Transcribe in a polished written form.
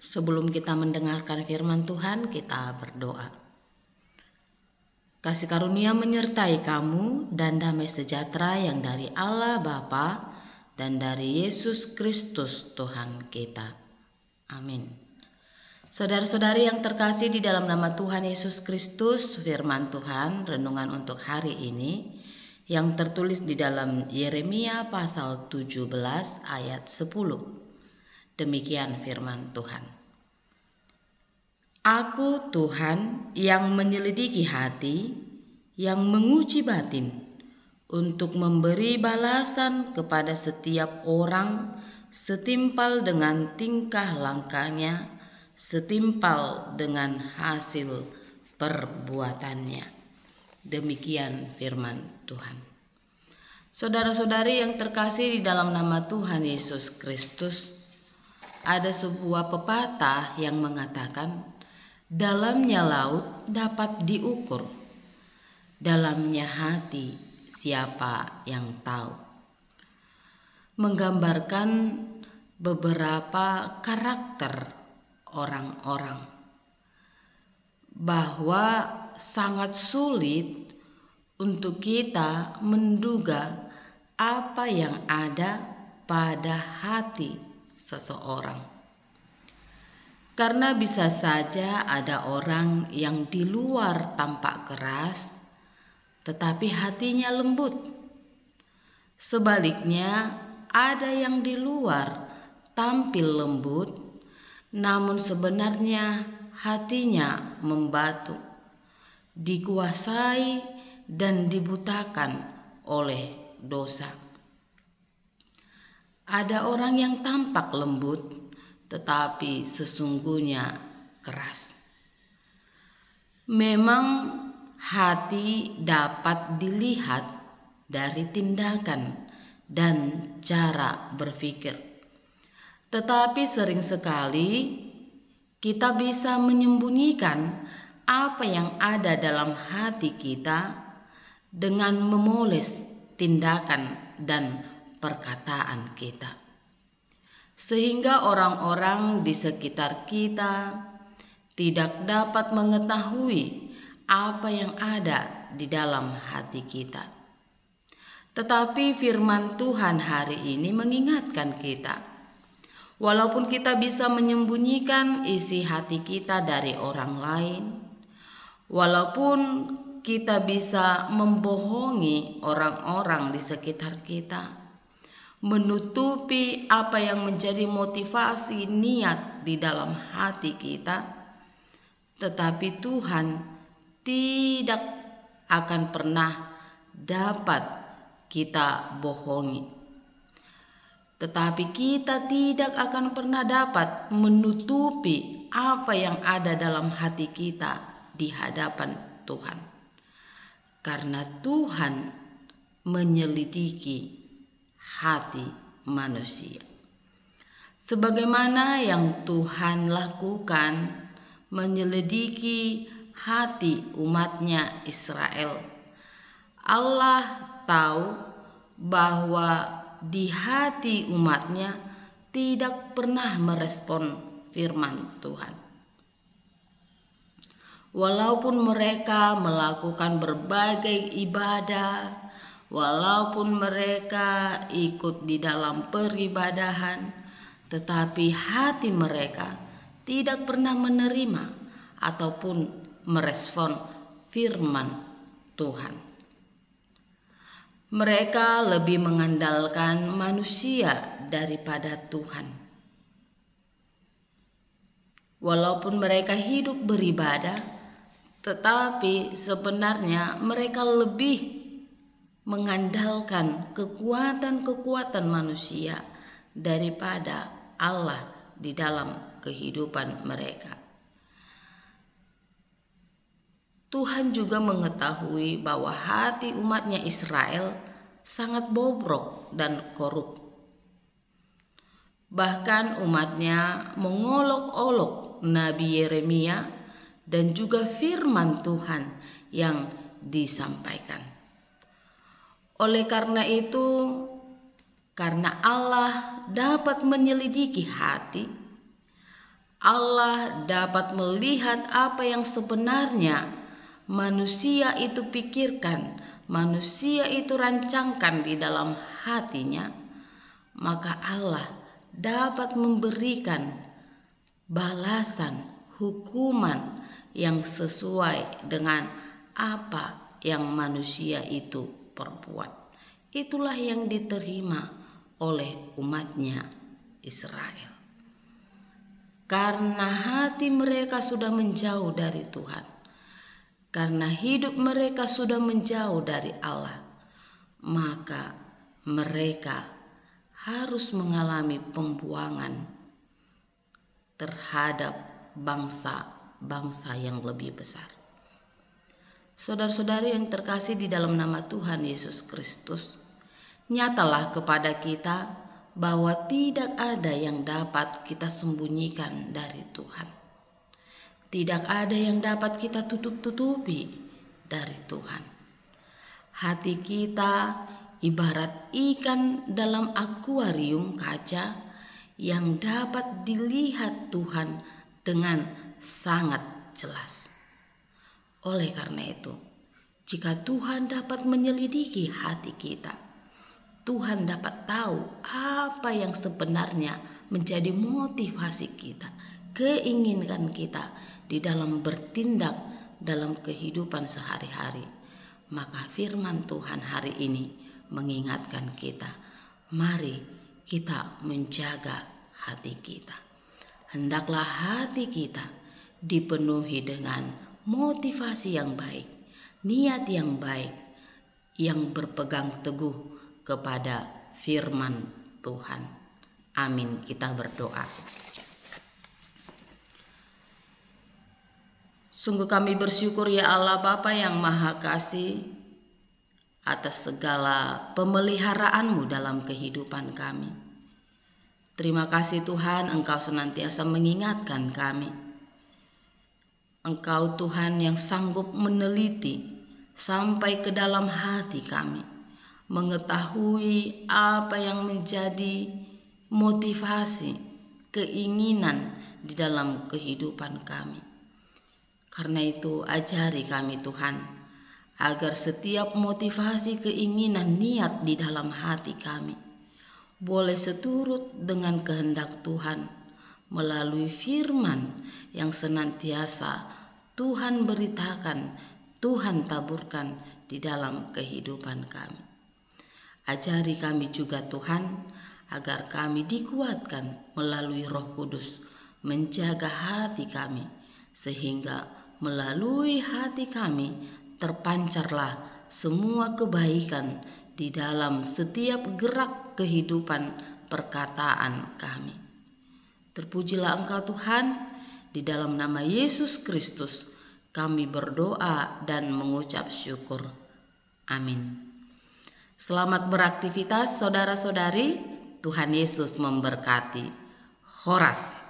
Sebelum kita mendengarkan firman Tuhan, kita berdoa. Kasih karunia menyertai kamu dan damai sejahtera yang dari Allah Bapa dan dari Yesus Kristus Tuhan kita. Amin. Saudara-saudari yang terkasih di dalam nama Tuhan Yesus Kristus, firman Tuhan renungan untuk hari ini yang tertulis di dalam Yeremia pasal 17 ayat 10. Demikian firman Tuhan. Aku Tuhan yang menyelidiki hati, yang menguji batin, untuk memberi balasan kepada setiap orang setimpal dengan tingkah langkahnya, setimpal dengan hasil perbuatannya. Demikian firman Tuhan. Saudara-saudari yang terkasih di dalam nama Tuhan Yesus Kristus, ada sebuah pepatah yang mengatakan, dalamnya laut dapat diukur, dalamnya hati siapa yang tahu. Menggambarkan beberapa karakter orang-orang, bahwa sangat sulit untuk kita menduga apa yang ada pada hati seseorang. Karena bisa saja ada orang yang di luar tampak keras, tetapi hatinya lembut. Sebaliknya, ada yang di luar tampil lembut, namun sebenarnya hatinya membatu, dikuasai dan dibutakan oleh dosa. Ada orang yang tampak lembut, tetapi sesungguhnya keras. Memang hati dapat dilihat dari tindakan dan cara berpikir. Tetapi sering sekali kita bisa menyembunyikan apa yang ada dalam hati kita dengan memoles tindakan dan perkataan kita. Sehingga orang-orang di sekitar kita tidak dapat mengetahui apa yang ada di dalam hati kita. Tetapi firman Tuhan hari ini mengingatkan kita, walaupun kita bisa menyembunyikan isi hati kita dari orang lain, walaupun kita bisa membohongi orang-orang di sekitar kita, menutupi apa yang menjadi motivasi niat di dalam hati kita, tetapi Tuhan tidak akan pernah dapat kita bohongi. Tetapi kita tidak akan pernah dapat menutupi apa yang ada dalam hati kita di hadapan Tuhan. Karena Tuhan menyelidiki hati manusia. Sebagaimana yang Tuhan lakukan menyelidiki hati umatnya Israel. Allah tahu bahwa di hati umatnya tidak pernah merespon firman Tuhan. Walaupun mereka melakukan berbagai ibadah, walaupun mereka ikut di dalam peribadahan, tetapi hati mereka tidak pernah menerima ataupun merespon firman Tuhan. Mereka lebih mengandalkan manusia daripada Tuhan. Walaupun mereka hidup beribadah, tetapi sebenarnya mereka lebih mengandalkan kekuatan-kekuatan manusia daripada Allah di dalam kehidupan mereka. Tuhan juga mengetahui bahwa hati umatnya Israel sangat bobrok dan korup. Bahkan umatnya mengolok-olok Nabi Yeremia dan juga firman Tuhan yang disampaikan. Oleh karena itu, karena Allah dapat menyelidiki hati, Allah dapat melihat apa yang sebenarnya manusia itu pikirkan, manusia itu rancangkan di dalam hatinya, maka Allah dapat memberikan balasan, hukuman yang sesuai dengan apa yang manusia itu perbuat. Itulah yang diterima oleh umatnya Israel. Karena hati mereka sudah menjauh dari Tuhan, karena hidup mereka sudah menjauh dari Allah, maka mereka harus mengalami pembuangan terhadap bangsa-bangsa yang lebih besar. Saudara-saudari yang terkasih di dalam nama Tuhan Yesus Kristus, nyatalah kepada kita bahwa tidak ada yang dapat kita sembunyikan dari Tuhan. Tidak ada yang dapat kita tutup-tutupi dari Tuhan. Hati kita ibarat ikan dalam akuarium kaca yang dapat dilihat Tuhan dengan sangat jelas. Oleh karena itu, jika Tuhan dapat menyelidiki hati kita, Tuhan dapat tahu apa yang sebenarnya menjadi motivasi kita, keinginan kita di dalam bertindak dalam kehidupan sehari-hari. Maka firman Tuhan hari ini mengingatkan kita, mari kita menjaga hati kita. Hendaklah hati kita dipenuhi dengan motivasi yang baik, niat yang baik, yang berpegang teguh kepada firman Tuhan. Amin. Kita berdoa. Sungguh kami bersyukur ya Allah Bapa yang Maha Kasih atas segala pemeliharaan-Mu dalam kehidupan kami. Terima kasih Tuhan, Engkau senantiasa mengingatkan kami. Engkau Tuhan yang sanggup meneliti sampai ke dalam hati kami, mengetahui apa yang menjadi motivasi, keinginan di dalam kehidupan kami. Karena itu ajari kami Tuhan, agar setiap motivasi, keinginan, niat di dalam hati kami boleh seturut dengan kehendak Tuhan melalui firman yang senantiasa Tuhan beritakan, Tuhan taburkan di dalam kehidupan kami. Ajari kami juga Tuhan, agar kami dikuatkan melalui Roh Kudus, menjaga hati kami, sehingga melalui hati kami terpancarlah semua kebaikan di dalam setiap gerak kehidupan perkataan kami. Terpujilah Engkau Tuhan, di dalam nama Yesus Kristus kami berdoa dan mengucap syukur. Amin. Selamat beraktivitas saudara-saudari, Tuhan Yesus memberkati. Horas.